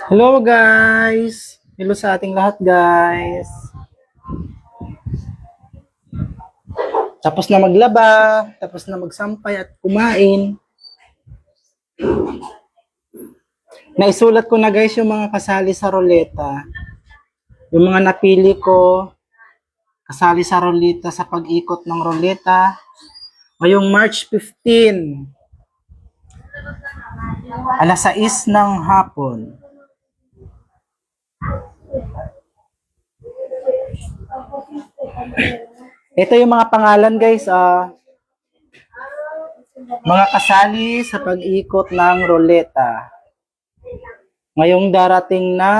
Hello guys! Hello sa ating lahat guys! Tapos na maglaba, tapos na magsampay at kumain. Naisulat ko na guys yung mga kasali sa ruleta. Yung mga napili ko, kasali sa ruleta sa pag-ikot ng ruleta. Ngayong March 15, alas 6 ng hapon. Ito yung mga pangalan guys, mga kasali sa pag-ikot ng ruleta. Ngayong darating na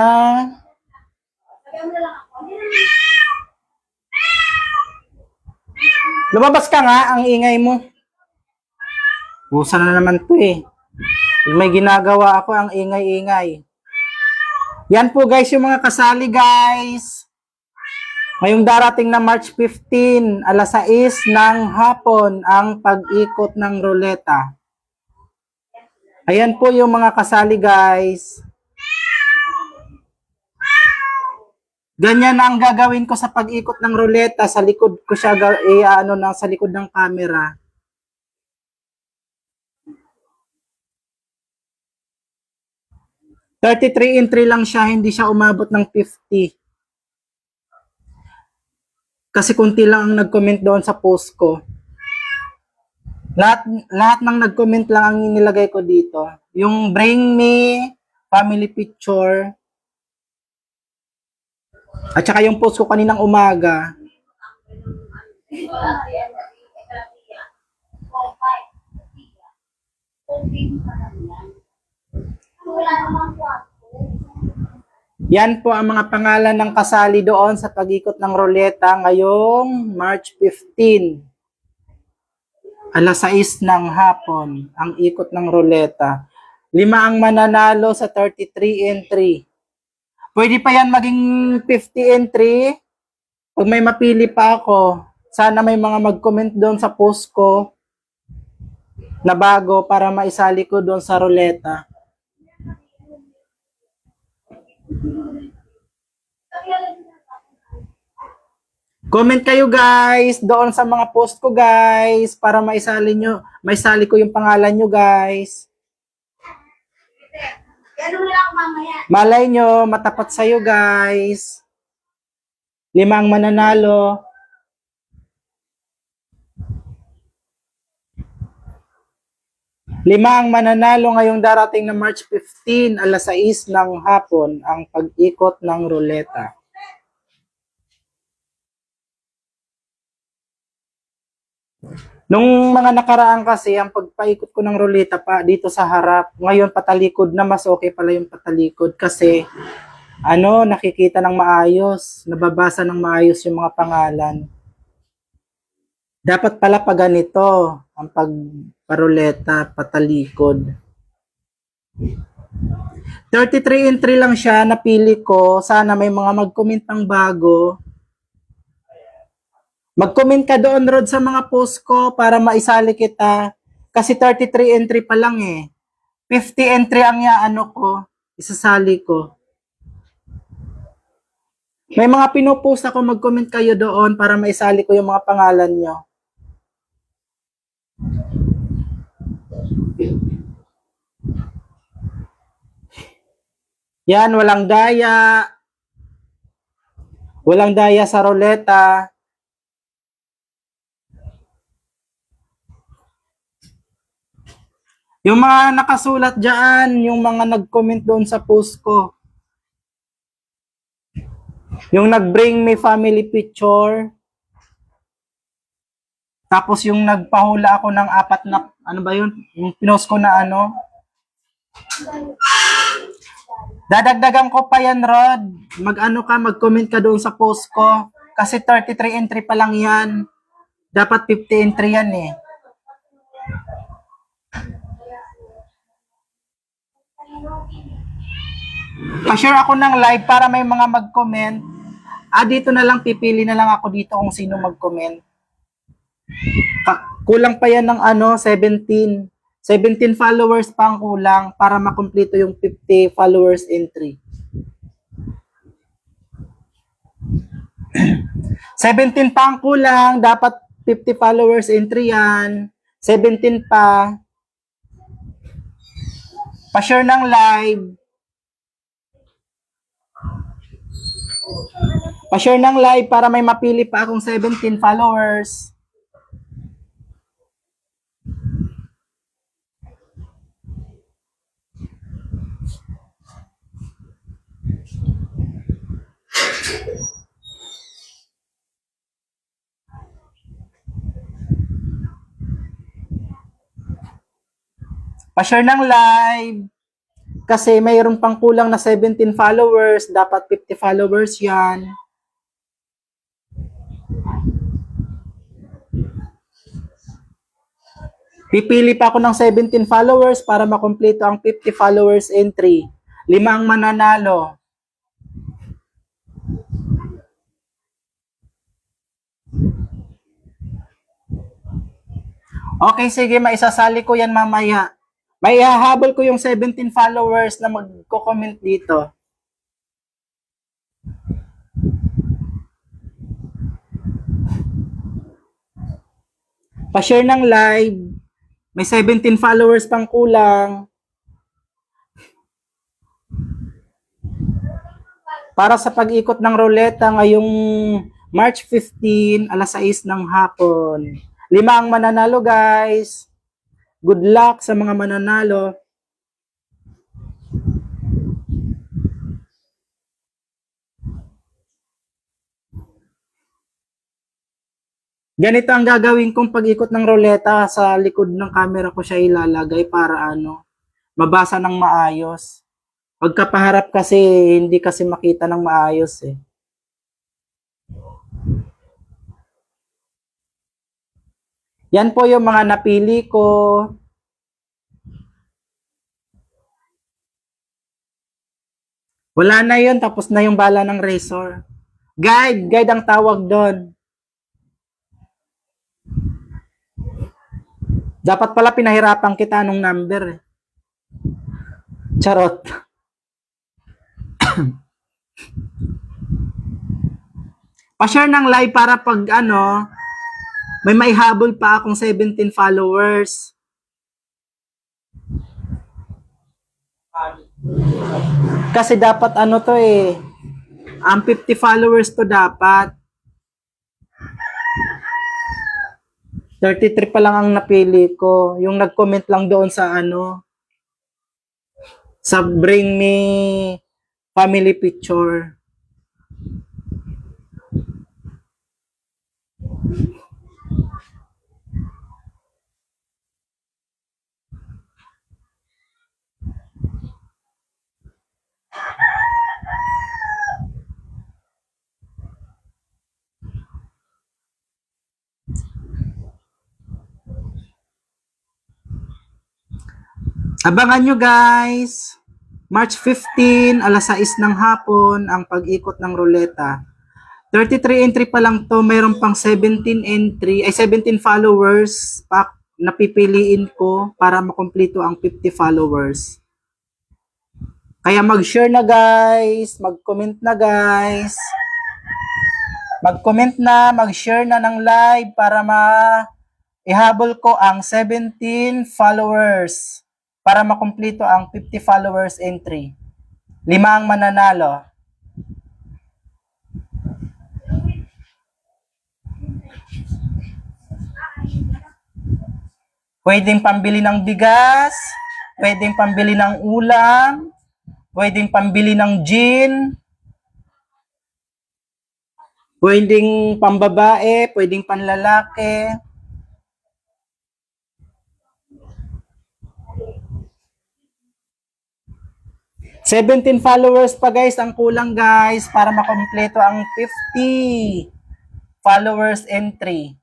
lumabas ka nga, ang ingay mo. Busa na naman to eh. May ginagawa ako, ang ingay-ingay. Yan po guys, yung mga kasali guys. Ngayong darating na March 15, alas 6 ng hapon, ang pag-ikot ng ruleta. Ayan po yung mga kasali guys. Ganyan ang gagawin ko sa pag-ikot ng ruleta. Sa likod ko siya, sa likod ng camera. $33 entry lang siya, hindi siya umabot ng 50. Kasi kunti lang ang nag-comment doon sa post ko. Lahat ng nag-comment lang ang nilagay ko dito. Yung bring me, family picture, at saka yung post ko kaninang umaga. Yan po ang mga pangalan ng kasali doon sa pag-ikot ng ruleta ngayong March 15. Alas 6 ng hapon ang ikot ng ruleta. 5 ang mananalo sa 33 entry. Pwede pa yan maging 50 entry. Pag may mapili pa ako, sana may mga mag-comment doon sa post ko na bago para maisali ko doon sa ruleta. Comment kayo guys doon sa mga post ko guys para maisali ko yung pangalan nyo guys. Malay nyo, matapat sa'yo guys. 5 ang mananalo. Lima ang mananalo ngayong darating na March 15, alas 6 ng hapon, ang pag-ikot ng ruleta. Nung mga nakaraan kasi, ang pagpaikot ko ng ruleta pa dito sa harap, ngayon patalikod na, mas okay pala yung patalikod kasi nakikita ng maayos, nababasa ng maayos yung mga pangalan. Dapat pala pa ganito, ang pagparuleta, patalikod. 33 entry lang siya, napili ko. Sana may mga mag-comment ng bago. Mag-comment ka doon, Rod, sa mga post ko para maisali kita. Kasi 33 entry pa lang eh. 50 entry ang isasali ko. May mga pinupost ako, mag-comment kayo doon para maisali ko yung mga pangalan nyo. Yan, walang daya. Walang daya sa ruleta. Yung mga nakasulat dyan, yung mga nag-comment doon sa post ko. Yung nag-bring me family picture. Tapos yung nagpahula ako ng 4 na, yung pinost ko na Dadagdagan ko pa yan, Rod. Mag-comment ka doon sa post ko. Kasi 33 entry pa lang yan. Dapat 50 entry yan eh. Pa-share ako ng live para may mga mag-comment. Dito na lang, pipili na lang ako dito kung sino mag-comment. Kulang pa yan ng 17. 17 followers pa ang kulang para makumpleto yung 50 followers entry. 17 pa ang kulang, dapat 50 followers entry yan. 17 pa. Pa-share ng live. Pa-share ng live para may mapili pa akong 17 followers. Pa-share ng live. Kasi mayroon pang kulang na 17 followers. Dapat 50 followers yan. Pipili pa ako ng 17 followers para makumpleto ang 50 followers entry. 5 ang mananalo. Okay, sige, maisasali ko yan mamaya. May hahabol ko yung 17 followers na magko-comment dito. Pa-share ng live. May 17 followers pang kulang. Para sa pag-ikot ng ruleta ngayong March 15, alas 6 ng hapon. 5 ang mananalo, guys. Good luck sa mga mananalo. Ganito ang gagawin kong pag-ikot ng ruleta. Sa likod ng camera ko siya ilalagay para mabasa ng maayos. Pagkapaharap kasi, hindi kasi makita ng maayos eh. Yan po yung mga napili ko. Wala na yun, tapos na yung bala ng razor. Guide ang tawag doon. Dapat pala pinahirapan kita nung number eh. Charot. Pa-share ng live para pag may maihabol pa akong 17 followers. Kasi dapat to eh. Ang 50 followers to dapat. 33 pa lang ang napili ko. Yung nag-comment lang doon sa sa bring me family picture. Abangan nyo guys, March 15, alas 6 ng hapon, ang pag-ikot ng ruleta. 33 entry pa lang to, mayroon pang 17 followers pa napipiliin ko para makumpleto ang 50 followers. Kaya mag-share na guys, mag-comment na guys. Mag-comment na, mag-share na ng live para ihabol ko ang 17 followers. Para makumpleto ang 50 followers entry. 5 ang mananalo. Pwedeng pambili ng bigas, pwedeng pambili ng ulam, pwedeng pambili ng gin, pwedeng pambabae, pwedeng panlalaki. $17 followers pa guys ang kulang guys para makompleto ang 50 followers entry.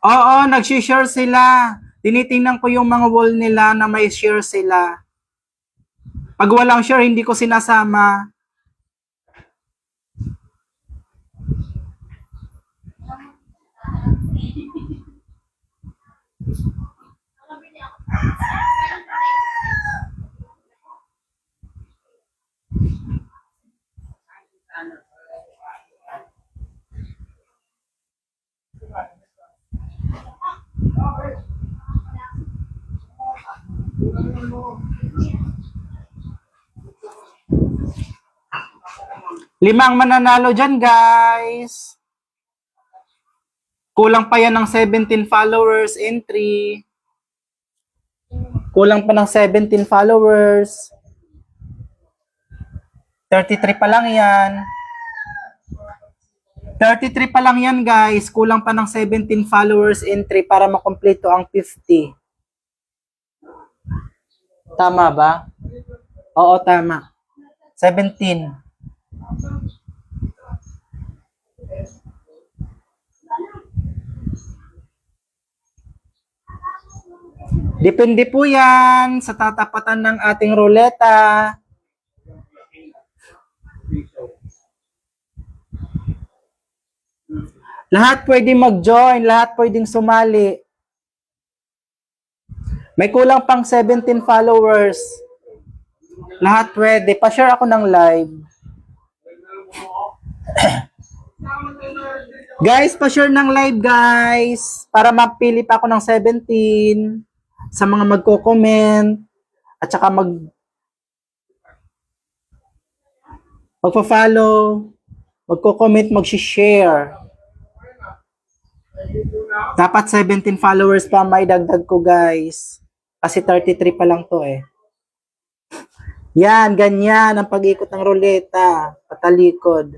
Oo, nag-share sila. Tinitingnan ko yung mga wall nila na may share sila. Pag walang share, hindi ko sinasama. Limang mananalo dyan, guys. Kulang pa yan ng 17 followers entry. Kulang pa ng 17 followers. 33 pa lang yan. 33 pa lang yan, guys. Kulang pa ng 17 followers entry para makompleto ang 50. Tama ba? Oo, tama. 17. Depende po yan sa tatapatan ng ating ruleta. Lahat pwedeng mag-join, lahat pwedeng sumali. May kulang pang 17 followers. Lahat pwede. Pa-share ako ng live. Guys, pa-share ng live, guys. Para mapili pa ako ng 17 sa mga magko-comment at saka magpa-follow, magko-comment, mag-share. Dapat 17 followers pa may dagdag ko, guys. Kasi 33 pa lang to eh. Yan, ganyan ang pag-ikot ng ruleta. Patalikod.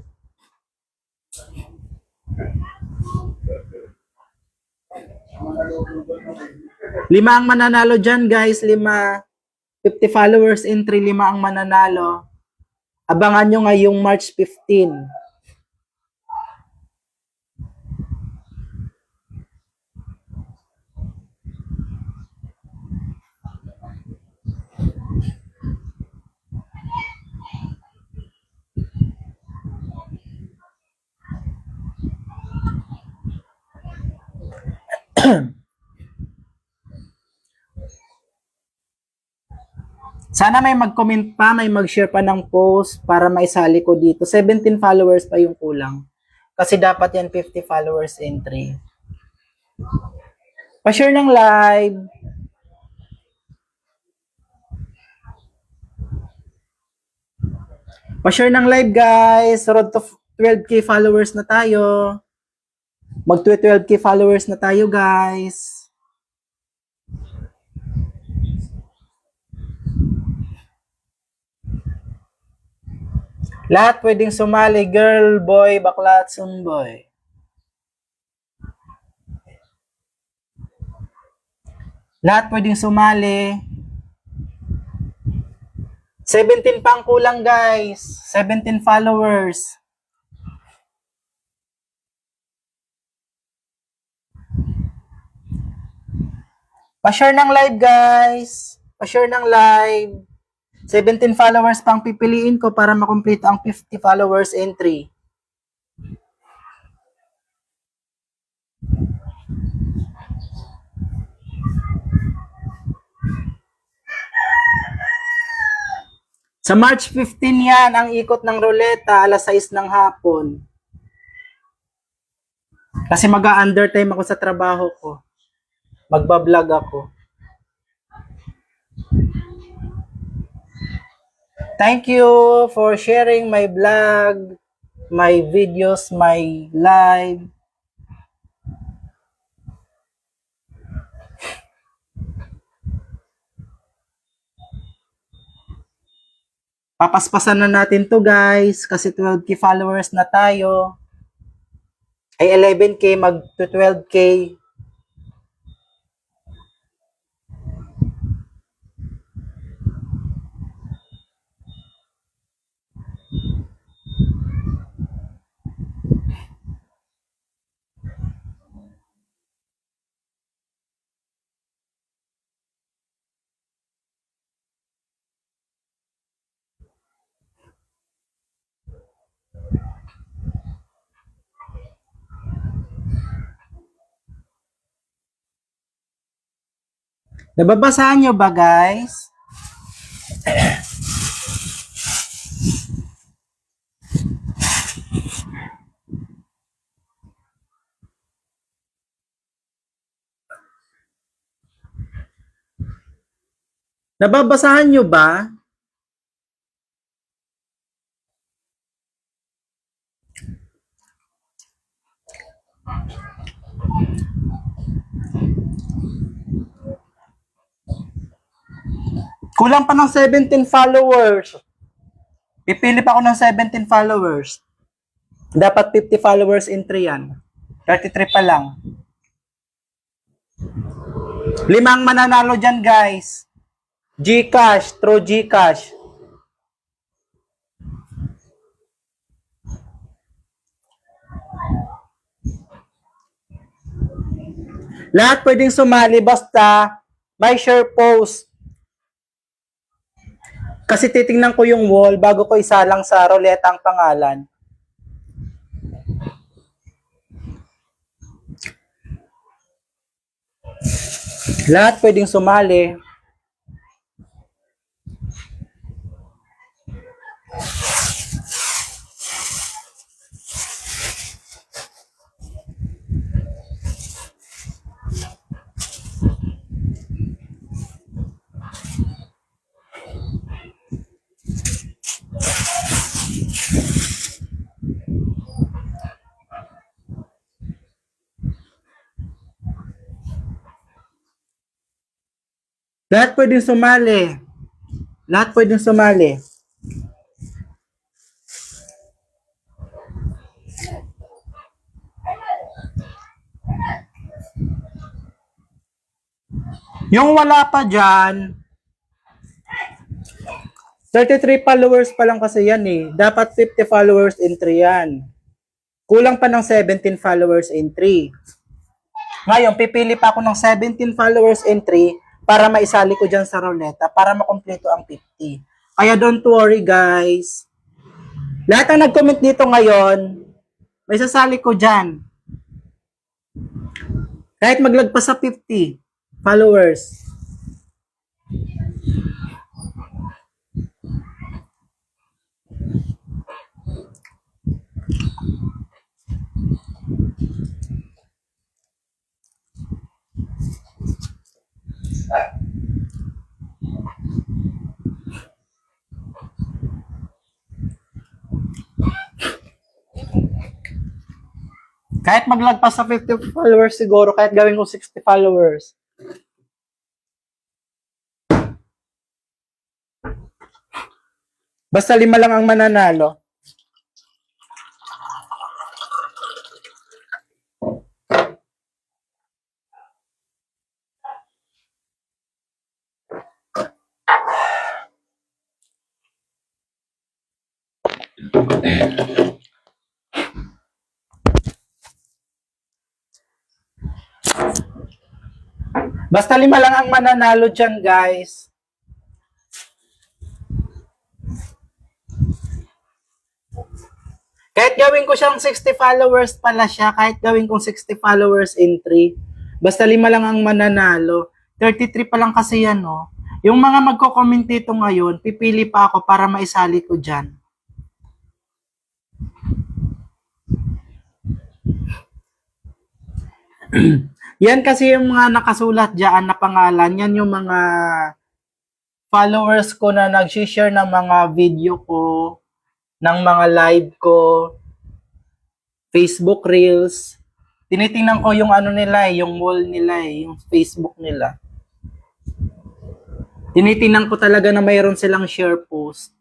Lima ang mananalo dyan, guys. 50 followers entry, 5 ang mananalo. Abangan nyo ngayong March 15. Sana may mag-comment pa, may mag-share pa ng post para maisali ko dito. 17 followers pa yung kulang. Kasi dapat yan 50 followers entry. Pa-share ng live. Pa-share ng live, guys. Road to 12k followers na tayo. Mag-12k followers na tayo, guys. Lahat pwedeng sumali. Girl, boy, bakla at sunboy. Lahat pwedeng sumali. 17 pang kulang, guys. 17 followers. Pa-share ng live, guys. Pa-share ng live. 17 followers pang pipiliin ko para makomplete ang 50 followers entry. Sa March 15 yan, ang ikot ng ruleta, alas 6 ng hapon. Kasi mag-undertime ako sa trabaho ko. Magbablog ako. Thank you for sharing my vlog, my videos, my live. Papaspasan na natin to, guys, kasi 12k followers na tayo. Ay 11k, mag to 12k. Nababasahan nyo ba, guys? Nababasahan nyo ba? Kulang pa ng 17 followers. Pipili pa ako ng 17 followers. Dapat 50 followers in 3 yan. 33 pa lang. 5 mananalo dyan, guys. GCash, through GCash. Lahat pwedeng sumali basta may share post. Kasi titingnan ko yung wall bago ko isalang sa ruleta ang pangalan. Lahat pwedeng sumali. Lahat pwedeng sumali. Lahat pwedeng sumali. Yung wala pa dyan, 33 followers pa lang kasi yan eh. Dapat 50 followers in 3 yan. Kulang pa ng 17 followers in 3. Ngayon, pipili pa ako ng 17 followers in 3 para maisali ko dyan sa ruleta para makompleto ang 50. Kaya don't worry guys. Lahat ang nag-comment dito ngayon, may sasali ko dyan. Kahit maglagpas sa 50 followers. Kahit maglagpas sa 50 followers siguro, kahit gawin ko 60 followers. Basta 5 lang ang mananalo. Basta 5 lang ang mananalo dyan, guys. Kahit gawin ko siyang 60 followers pala siya, kahit gawin kong 60 followers in 3, basta 5 lang ang mananalo. 33 pa lang kasi yan, no? Yung mga magko-comment dito ngayon, pipili pa ako para maisali ko dyan. Yan kasi yung mga nakasulat dyan na pangalan, yan yung mga followers ko na nag-share ng mga video ko, ng mga live ko, Facebook Reels. Tinitingnan ko yung ano nila, yung wall nila, yung Facebook nila. Tinitingnan ko talaga na mayroon silang share post.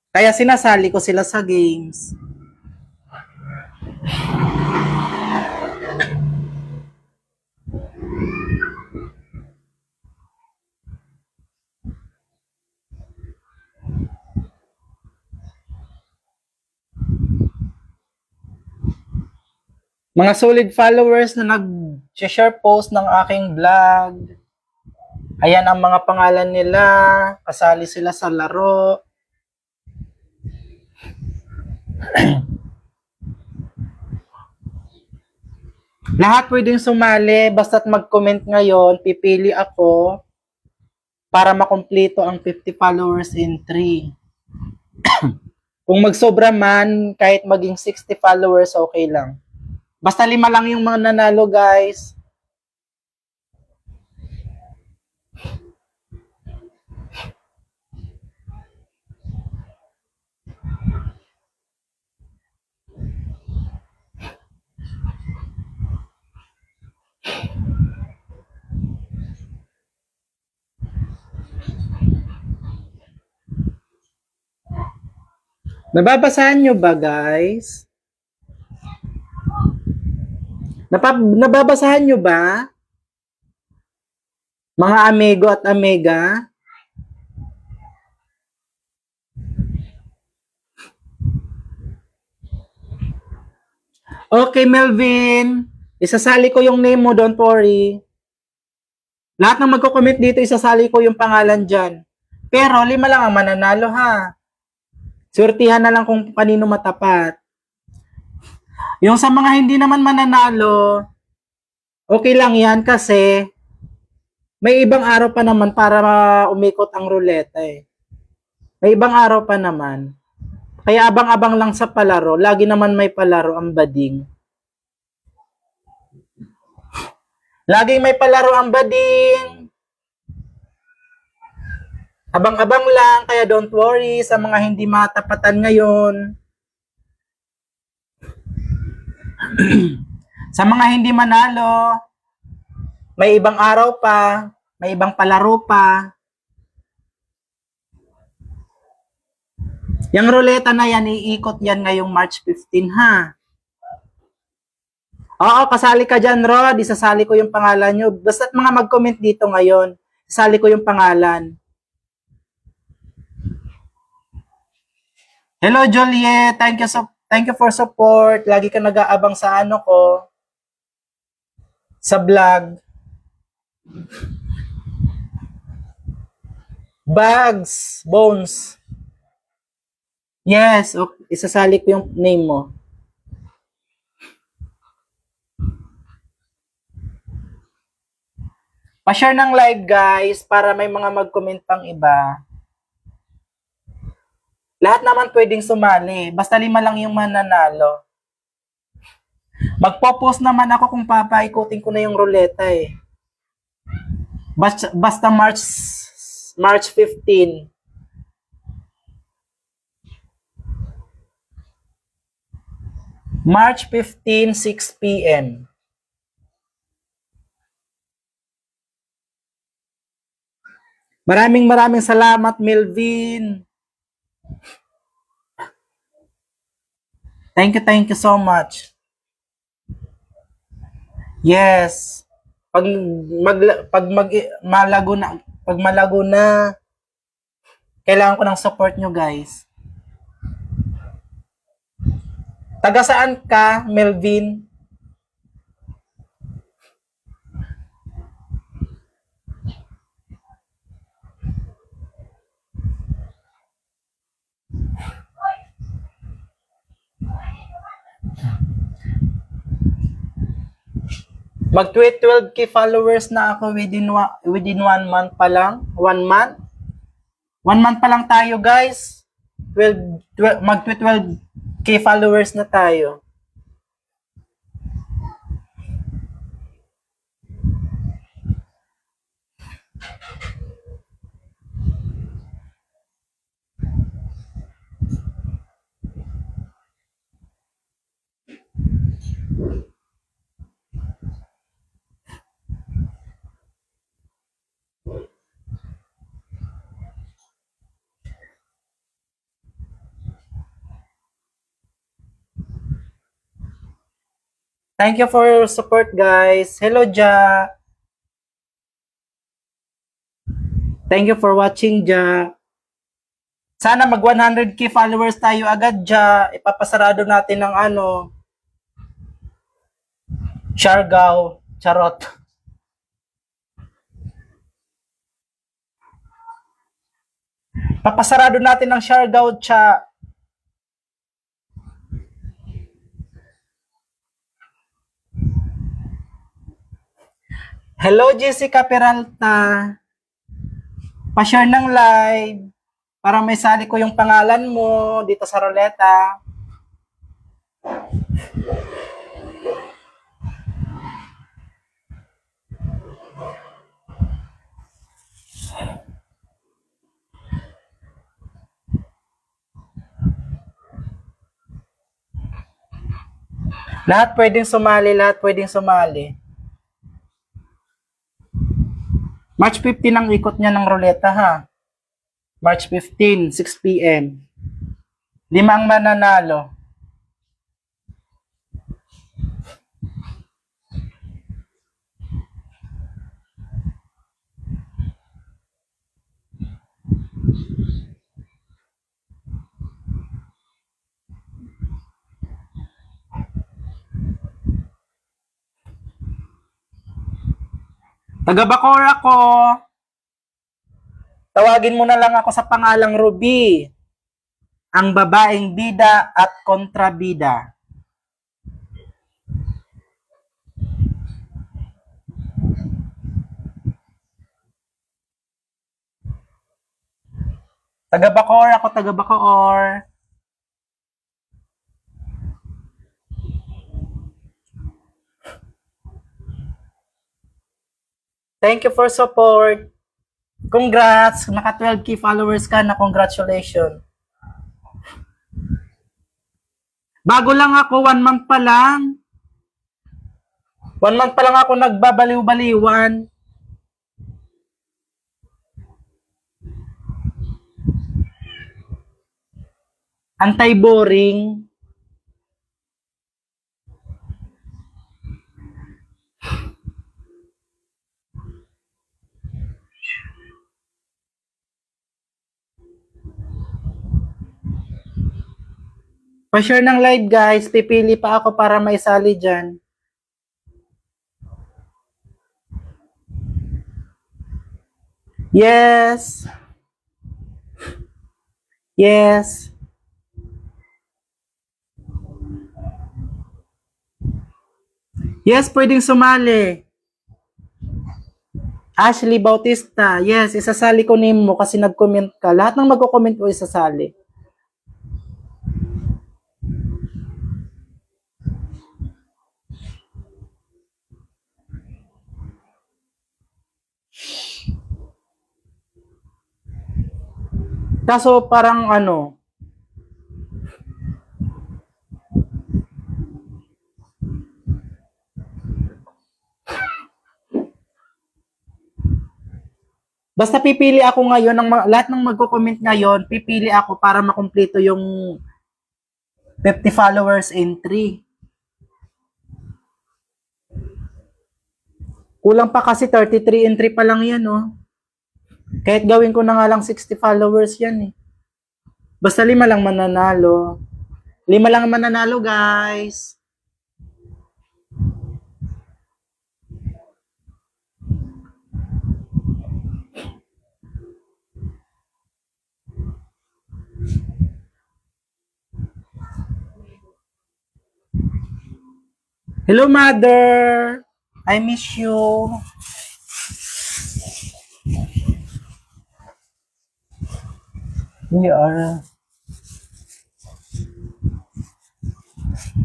Kaya sinasali ko sila sa games. Mga solid followers na nag-share post ng aking vlog. Ayan ang mga pangalan nila. Kasali sila sa laro. Lahat pwedeng sumali, basta't mag-comment ngayon, pipili ako para makumpleto ang 50 followers in 3. Kung magsobra man, kahit maging 60 followers, okay lang. Basta 5 lang yung mga nanalo, guys. Nababasahan nyo ba, guys? Nababasahan nyo ba? Mga amigo at amiga? Okay, Melvin. Isasali ko yung name mo, don't worry. Lahat ng magko-comment dito, isasali ko yung pangalan dyan. Pero 5 lang ang mananalo, ha? Surtihan na lang kung kanino matapat. Yung sa mga hindi naman mananalo, okay lang yan kasi may ibang araw pa naman para umikot ang ruleta eh. May ibang araw pa naman. Kaya abang-abang lang sa palaro. Lagi naman may palaro ang bading. Laging may palaro ang bading. Abang-abang lang, kaya don't worry sa mga hindi matapatan ngayon. Sa mga hindi manalo, may ibang araw pa, may ibang palaro pa. Yung ruleta na yan, iikot yan ngayong March 15, ha? Oo, kasali ka dyan, Rod. Isasali ko yung pangalan nyo. Basta't mga mag-comment dito ngayon, isasali ko yung pangalan. Hello, Joliet. Thank you for support. Lagi ka nag-aabang sa ano ko. Sa vlog. Bags. Bones. Yes. Okay. Isasali ko yung name mo. Pa-share ng live, guys, para may mga mag-comment pang iba. Lahat naman pwedeng sumali. Basta 5 lang yung mananalo. Magpo-post naman ako kung papaikutin ko na yung ruleta eh. Basta March 15. March 15, 6 p.m. Maraming salamat, Melvin. Thank you so much. Yes. Pag malago na, kailangan ko ng support nyo, guys. Taga saan ka, Melvin? Mag-tweet 12k followers na ako within 1 month pa lang. 1 month? 1 month pa lang tayo, guys. Mag-tweet 12k followers na tayo. Thank you for your support, guys. Hello, Ja. Thank you for watching, Ja. Sana mag 100k followers tayo agad, Ja. Ipapasarado natin ng Siargao. Charot. Papasarado natin ng Siargao, Cha. Hello, Jessica Peralta. Pa-share ng live para may sali ko yung pangalan mo dito sa ruleta. Lahat pwedeng sumali, lahat pwedeng sumali. March 15 ang ikot niya ng ruleta ha. March 15, 6 p.m. 5 ang mananalo. Taga Bacoor ako. Tawagin mo na lang ako sa pangalang Ruby. Ang babaeng bida at kontrabida. Taga Bacoor ako, taga Bacoor. Thank you for support. Congrats! Naka 12k followers ka na. Congratulations. Bago lang ako, 1 month pa lang. 1 month pa lang ako nagbabaliw-baliwan. Anti-boring. Pa-share ng live guys. Pipili pa ako para maisali dyan. Yes. Yes. Yes, pwedeng sumali. Ashley Bautista. Yes, isasali ko name mo kasi nag-comment ka. Lahat ng magko-comment ko isasali. Kaso parang ano, basta pipili ako ngayon, lahat ng magko-comment ngayon, pipili ako para makumpleto yung 50 followers entry. Kulang pa kasi 33 entry pa lang yan, oh. Kahit gawin ko na nga lang 60 followers yan, eh. Basta 5 lang mananalo. 5 lang mananalo, guys. Hello, mother. I miss you. We are.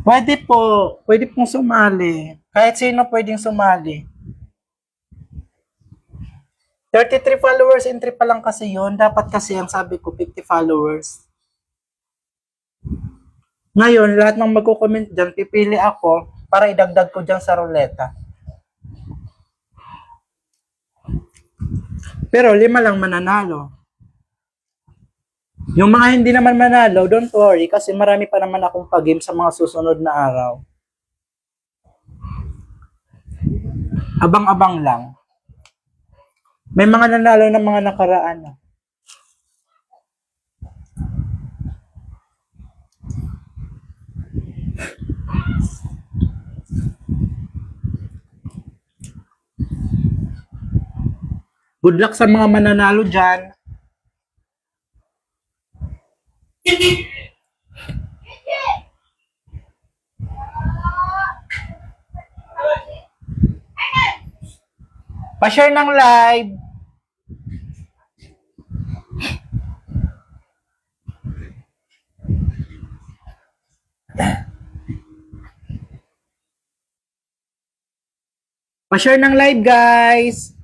Pwede po. Pwede pong sumali. Kahit sino pwedeng sumali. 33 followers entry pa lang kasi yun. Dapat kasi ang sabi ko 50 followers. Ngayon, lahat ng magko-comment dyan, pipili ako para idagdag ko dyan sa ruleta. Pero 5 lang mananalo. Yung mga hindi naman manalo, don't worry kasi marami pa naman akong pag-game sa mga susunod na araw. Abang-abang lang. May mga nanalo ng mga nakaraan. Good luck sa mga mananalo dyan. Pa-share ng live. Pa-share ng live, guys.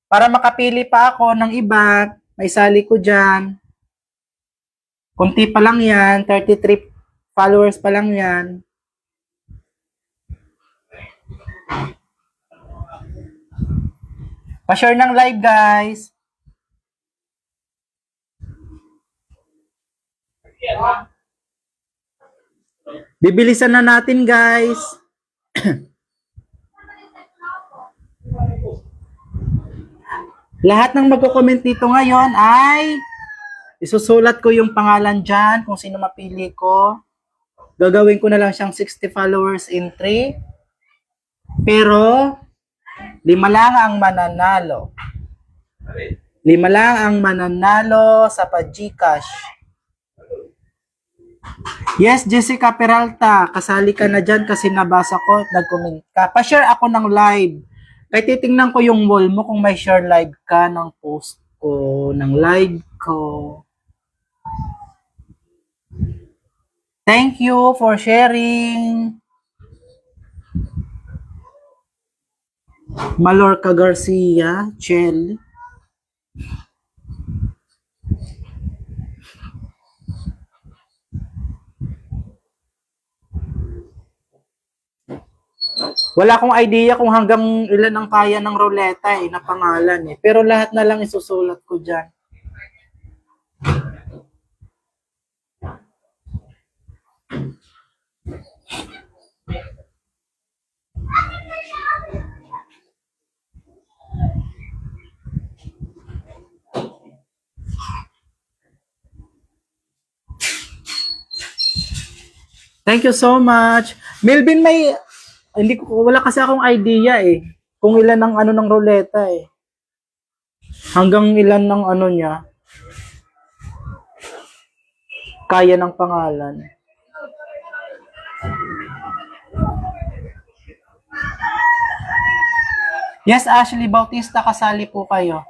Para makapili pa ako ng iba. May sali ko dyan. Kunti pa lang yan. 33 followers pa lang yan. Pa-share ng live, guys. Bibilisan na natin, guys. Lahat ng magko-comment dito ngayon ay isusulat ko yung pangalan dyan kung sino mapili ko. Gagawin ko na lang siyang 60 followers in 3. Pero 5 lang ang mananalo. 5 lang ang mananalo sa pa-GCash. Yes, Jessica Peralta, kasali ka na dyan kasi nabasa ko, nag-comment ka. Pa-share ako ng live. Kaya titingnan ko yung wall mo kung may share live ka ng post ko, ng live ko. Thank you for sharing. Malorca Garcia, Chel. Wala akong idea kung hanggang ilan ang kaya ng ruleta na pangalan eh. Pero lahat na lang isusulat ko dyan. Thank you so much. Melvin, wala kasi akong idea eh. Kung ilan ang ano ng ruleta eh. Hanggang ilan ng ano niya. Kaya ng pangalan. Yes, Ashley Bautista, kasali po kayo.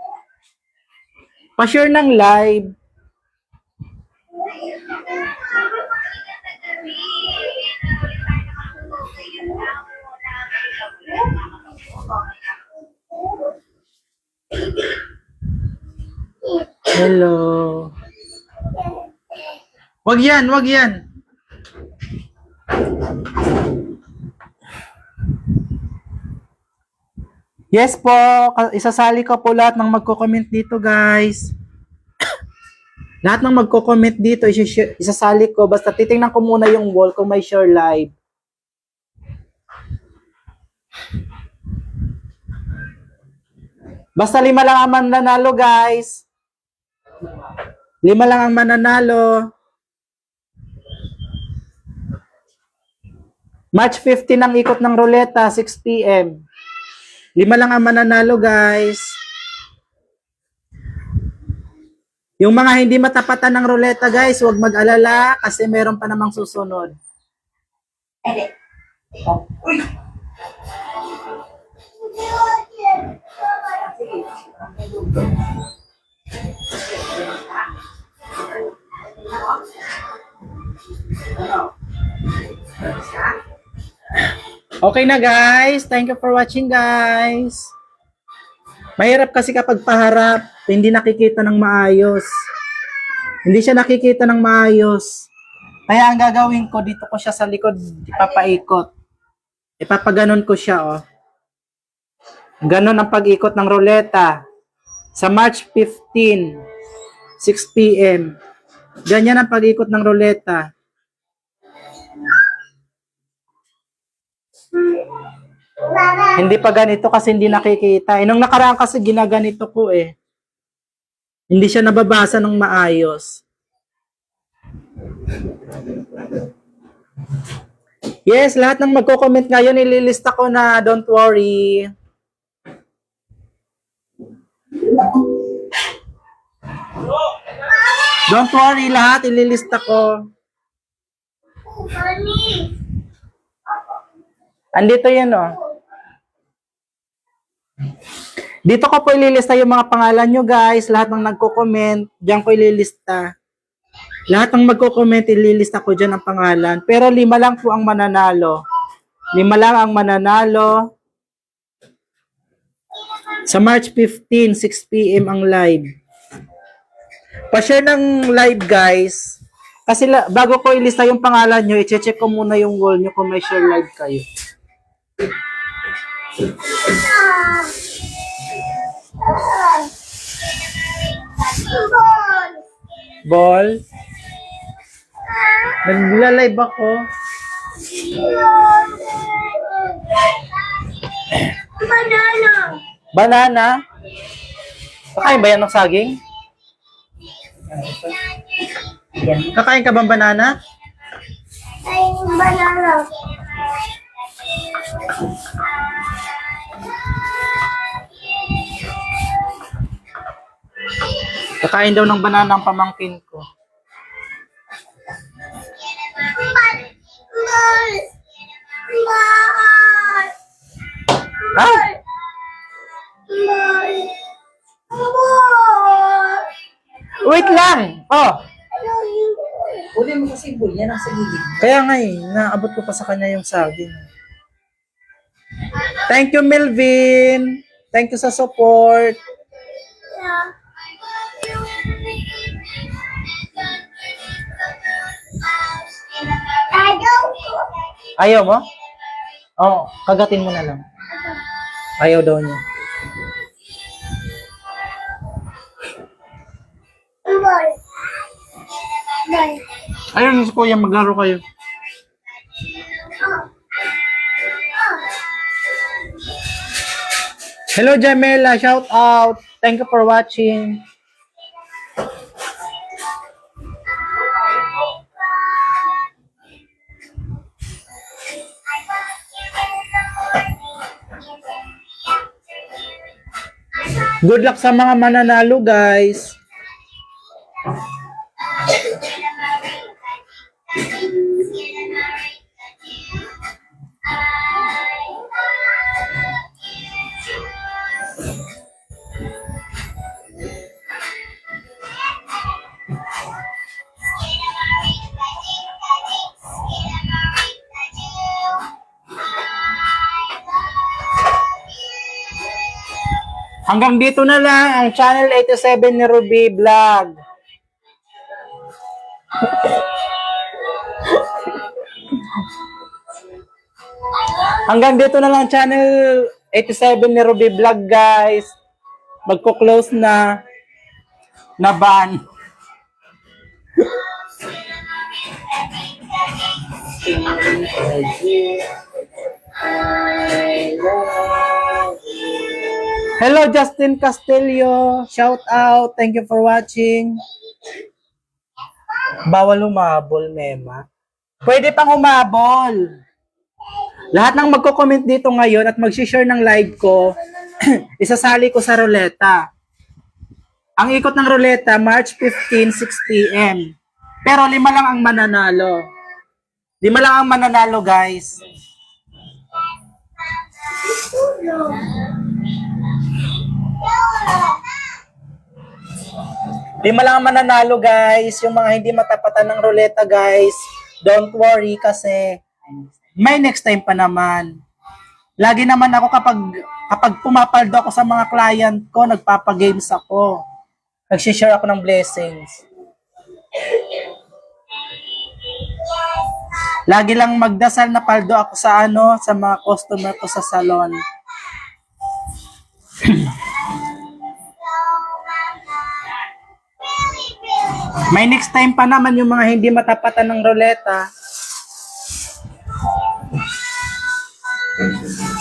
Pa-share ng live. Hello. Wag yan, wag yan. Yes po, isasali ko po lahat ng magko-comment dito, guys. Lahat ng magko-comment dito, isasali ko. Basta titingnan ko muna yung wall kung may share live. Basta 5 lang ang mananalo, guys. 5 lang ang mananalo. March 15 ang ikot ng ruleta, 6 p.m. 5 lang ang mananalo, guys. Yung mga hindi matapatan ng ruleta, guys, huwag mag-alala kasi meron pa namang susunod. Okay na, guys. Thank you for watching, guys. Mahirap kasi kapag paharap, hindi nakikita ng maayos. Hindi siya nakikita ng maayos. Kaya ang gagawin ko, dito ko siya sa likod, ipapaikot. Ipapaganon ko siya, oh. Ganon ang pag-ikot ng ruleta. Sa March 15, 6 p.m. Ganyan ang pag-ikot ng ruleta. Hindi pa ganito kasi hindi nakikita. Nung nakaraan kasi ginaganito ko eh. Hindi siya nababasa ng maayos. Yes, lahat ng magko-comment ngayon, ililista ko na, don't worry. Don't worry, lahat ililista ko. Andito yan, oh. Dito ko po ililista yung mga pangalan nyo guys. Lahat ng nagko-comment, diyan ko ililista. Lahat ng magko-comment, ililista ko dyan ang pangalan. Pero 5 lang po ang mananalo. 5 lang ang mananalo. Sa March 15, 6 p.m. ang live. Pa-share ng live guys. Kasi bago ko ilista yung pangalan nyo, i-check ko muna yung wall nyo kung may share live kayo. Ball. Nagla-live ako. Banana. Banana. Kakain ba yan ng saging? Kakain ka bang banana? Ay, banana. Kakain daw ng banana ang pamangkin ko. Ah! Wait lang! Oh! Uli mo kasi bull, yan ang sa gilid. Kaya nga naabot ko pa sa kanya yung saging. Thank you, Melvin! Thank you sa support. Ayaw mo? Oo, kagatin mo na lang. Ayaw daw niya. Ayun, si Kuya, maglaro kayo. Hello, Jamela. Shout out. Thank you for watching. Good luck sa mga mananalo, guys. Hanggang dito na lang ang channel 87 ni Ruby Vlog. Hanggang dito na lang channel 87 ni Ruby Vlog, guys. Magko-close na ban. Hello, Justin Castillo. Shout out. Thank you for watching. Bawal umabol, Mema. Pwede pang umabol. Lahat ng magko-comment dito ngayon at mag-share ng live ko, isasali ko sa ruleta. Ang ikot ng ruleta, March 15, 6 p.m. Pero 5 lang ang mananalo. 5 lang ang mananalo, guys. Lima lang ang mananalo, guys. Yung mga hindi matapatan ng ruleta, guys, don't worry kasi may next time pa naman. Lagi naman ako kapag pumapaldo ako sa mga client ko, nagpapagames ako. Nag-share ako ng blessings. Lagi lang magdasal na paldo ako sa sa mga customer ko sa salon. May next time pa naman yung mga hindi matapatan ng ruleta.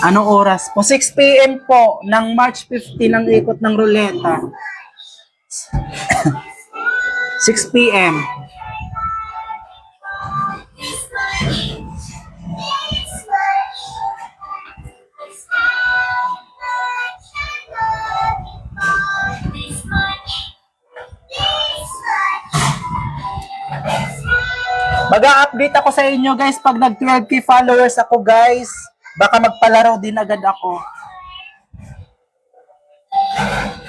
Anong oras po? 6 p.m. po ng March 15 ang ikot ng ruleta. 6 p.m. Mag-a-update ako sa inyo, guys, pag nag 12k followers ako, guys. Baka magpalaro din agad ako.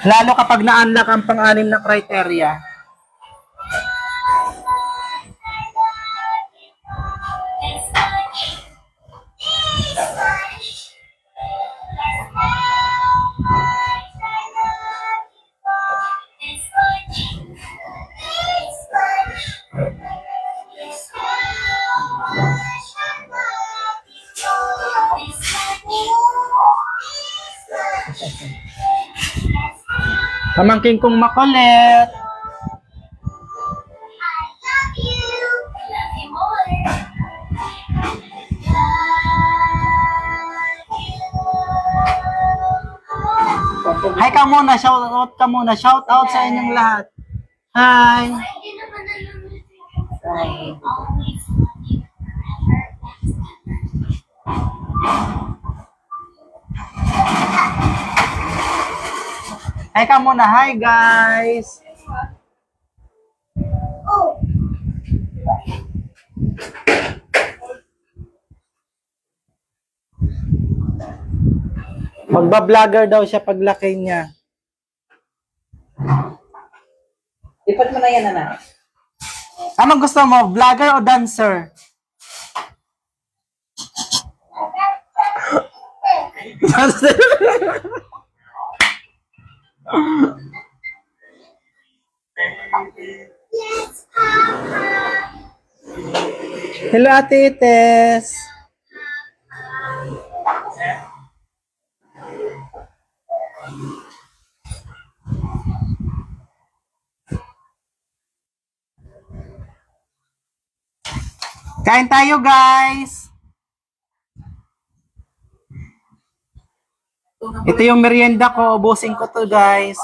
Lalo kapag na-unlock ang pang-anim na criteria. Pamangking kong makulit. Hi ka muna, shout out ka muna. Shout out sa inyong lahat. Hi. Hi ka muna. Hi guys. Oh, Magba-vlogger daw siya paglaki niya. Lipat mo na yan, anak. Anong gusto mo? Vlogger o dancer? Dancer. yes, Papa. Hello, Ate Ites. Kain tayo, guys. Ito yung merienda ko. Ubusin ko to, guys.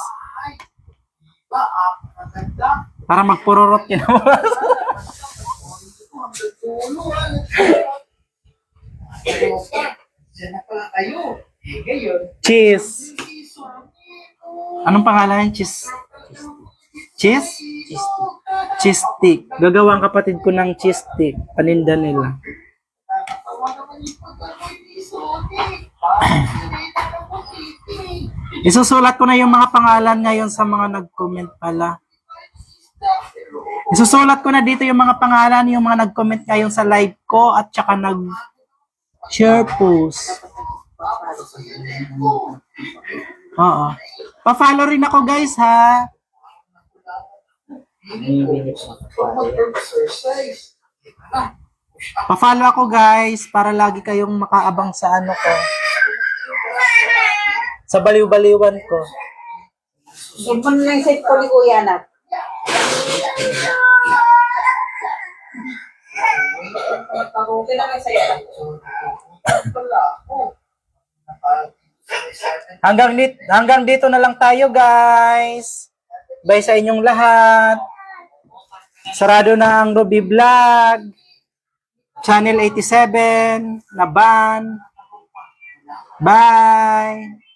Para magpururot yun. Diyan na pala kayo. Eh, ngayon. Cheese. Anong pangalan? Cheese? Cheese? Cheese stick. Gagawa ang kapatid ko ng cheese stick. Paninda nila. Isusulat ko na yung mga pangalan ngayon sa mga nag-comment pala. Isusulat ko na dito yung mga pangalan, yung mga nag-comment ngayon sa live ko at saka nag-share post. Oo. Pa-follow rin ako guys ha. Pa-follow ako guys para lagi kayong makaabang sa ano ko. Sa baliw-baliwan ko. Lipat mo na yung set ko ni Kuya, anak. Okay na kayo sa'yo. Hanggang dito na lang tayo guys. Bye sa inyong lahat. Sarado na ang Ruby Vlog. Channel 87 na ban. Bye.